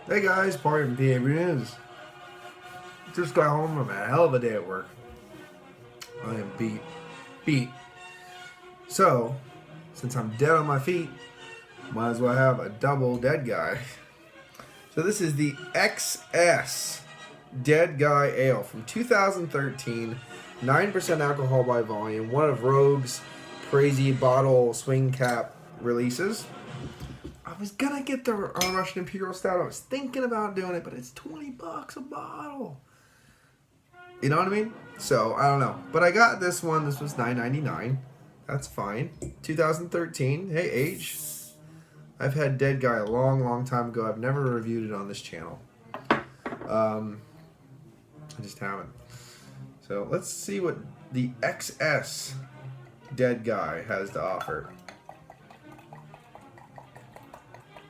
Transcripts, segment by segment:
Hey guys, Party from PABrewNews. Just got home from a hell of a day at work. I am beat. So, since I'm dead on my feet, might as well have a double dead guy. So this is the XS Dead Guy Ale from 2013, 9% alcohol by volume, one of Rouge's crazy bottle swing cap releases. I was gonna get the Russian Imperial Stout. I was thinking about doing it, but it's $20 a bottle. You know what I mean? So I don't know, but I got this one. This was $9.99. That's fine. 2013. Hey, age. I've had Dead Guy a long time ago. I've never reviewed it on this channel. I just haven't. So let's see what the XS Dead Guy has to offer.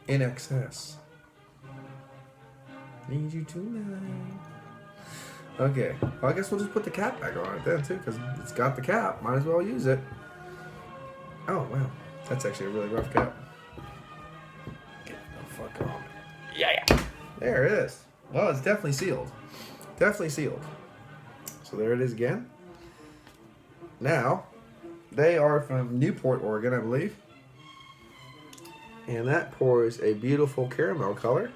In excess. Need you tonight. Okay. Well, I guess we'll just put the cap back on it then, too, because it's got the cap. Might as well use it. Oh, wow. That's actually a really rough cap. Get the fuck on. Yeah. There it is. Well, it's definitely sealed. Definitely sealed. So there it is again. Now, they are from Newport, Oregon, I believe. And that pours a beautiful caramel color.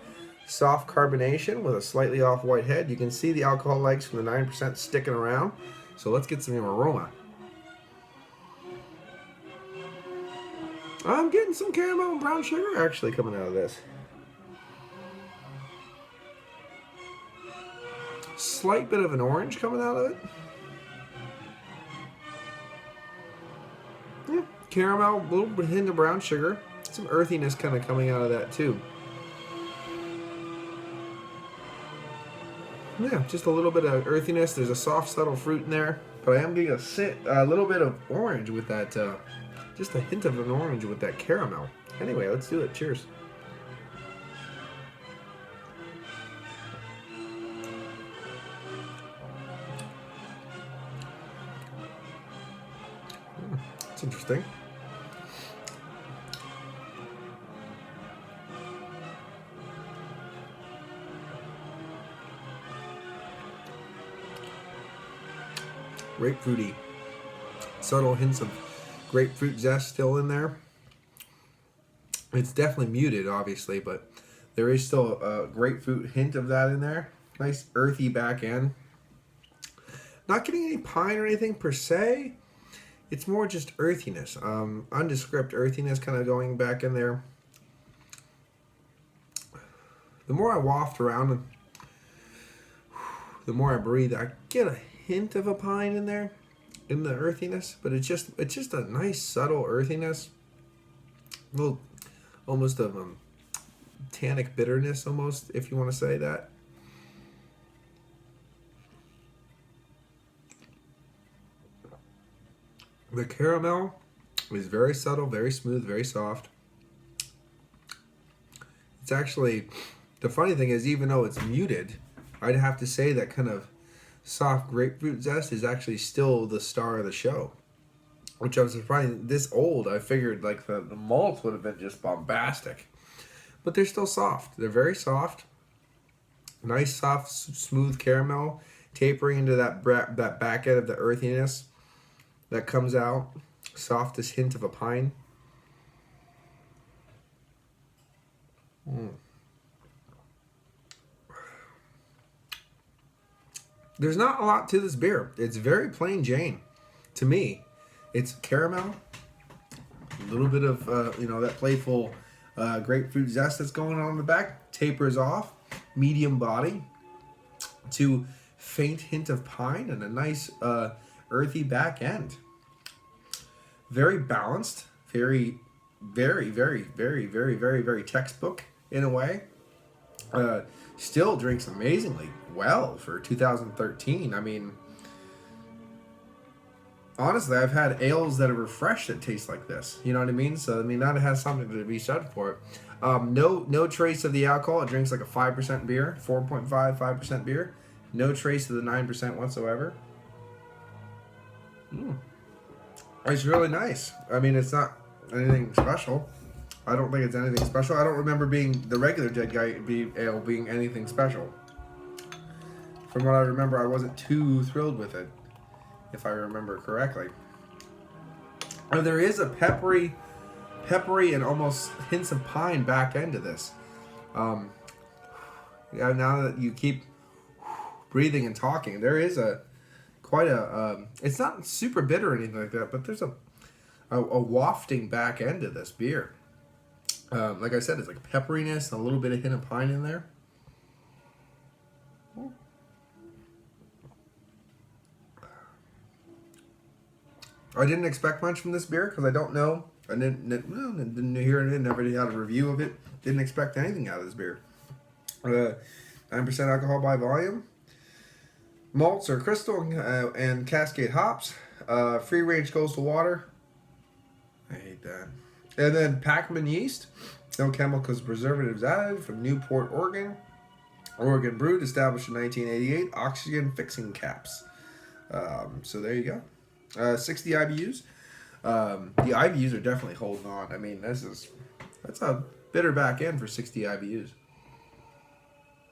Soft carbonation with a slightly off-white head. You can see the alcohol legs from the 9% sticking around. So let's get some aroma. I'm getting some caramel and brown sugar actually coming out of this. Slight bit of an orange coming out of it. Yeah, caramel, a little bit hint of brown sugar. Some earthiness kind of coming out of that too. Yeah, just a little bit of earthiness. There's a soft, subtle fruit in there, but I am getting a little bit of orange with that. Just a hint of an orange with that caramel. Anyway, let's do it. Cheers. That's interesting. Grapefruity. Subtle hints of grapefruit zest still in there. It's definitely muted, obviously, but there is still a grapefruit hint of that in there. Nice earthy back end. Not getting any pine or anything per se. It's more just earthiness. Undescript earthiness kind of going back in there. The more I waft around, the more I breathe, I get a hint of a pine in there, in the earthiness, but it's just a nice subtle earthiness, a little almost of tannic bitterness, almost, if you want to say that. The caramel is very subtle, very smooth, very soft. It's actually, the funny thing is, even though it's muted, I'd have to say that kind of soft grapefruit zest is actually still the star of the show, which I was surprised. This old, I figured like the malts would have been just bombastic, but they're still soft. They're very soft, nice soft smooth caramel tapering into that back end of the earthiness that comes out. Softest hint of a pine. There's not a lot to this beer. It's very plain Jane to me. It's caramel, a little bit of that playful grapefruit zest that's going on in the back. Tapers off, medium body, to faint hint of pine and a nice earthy back end. Very balanced, very textbook in a way. Still drinks amazingly well for 2013. I mean, honestly, I've had ales that are refreshed that taste like this. You know what I mean? So, I mean, that has something to be said for it. No trace of the alcohol. It drinks like a 5% beer, 5% beer. No trace of the 9% whatsoever. It's really nice. I mean, it's not anything special. I don't think it's anything special. I don't remember being the regular Dead Guy Ale being anything special. From what I remember, I wasn't too thrilled with it, if I remember correctly. There is a peppery and almost hints of pine back end to this. Yeah, now that you keep breathing and talking, there is quite a. It's not super bitter or anything like that, but there's a wafting back end to this beer. Like I said, it's like pepperiness and a little bit of hint of pine in there. I didn't expect much from this beer because I don't know. I didn't hear it. Never had a review of it. Didn't expect anything out of this beer. 9% alcohol by volume. Malts are Crystal and Cascade hops. Free range coastal water. I hate that. And then Packman yeast. No chemicals, preservatives added from Newport, Oregon. Oregon brewed, established in 1988. Oxygen fixing caps. So there you go. 60 IBUs. The IBUs are definitely holding on. I mean, that's a bitter back end for 60 IBUs.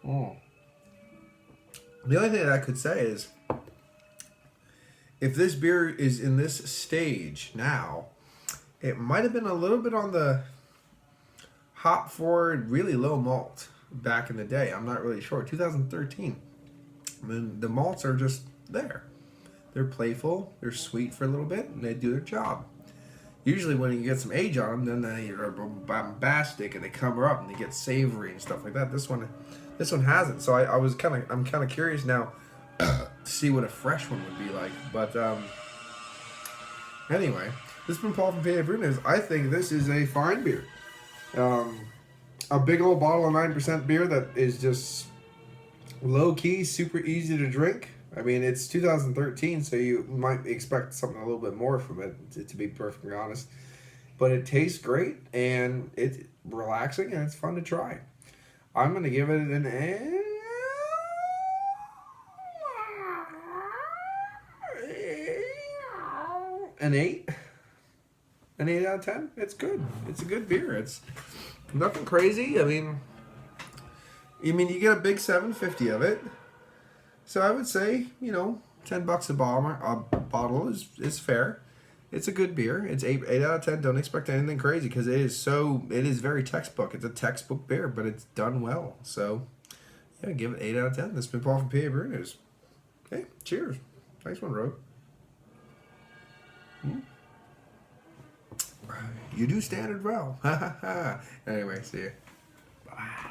The only thing that I could say is, if this beer is in this stage now, it might have been a little bit on the hop forward, really low malt back in the day. I'm not really sure. 2013. I mean, the malts are just there. They're playful, they're sweet for a little bit, and they do their job. Usually when you get some age on them, then they are bombastic and they come up and they get savory and stuff like that. This one hasn't. So I'm kind of curious now to see what a fresh one would be like. But anyway, this has been Paul from PABrewNews. I think this is a fine beer. A big old bottle of 9% beer that is just low key, super easy to drink. I mean, it's 2013, so you might expect something a little bit more from it, to be perfectly honest. But it tastes great, and it's relaxing, and it's fun to try. I'm going to give it an 8. An 8 out of 10. It's good. It's a good beer. It's nothing crazy. I mean, you get a big 750 of it. So I would say, $10 a bottle is fair. It's a good beer. It's 8 out of 10. Don't expect anything crazy because it is very textbook. It's a textbook beer, but it's done well. So yeah, give it 8 out of 10. This has been Paul from PABrewNews. Okay, cheers. Nice one, Rogue. You do standard well. Anyway, see ya. Bye.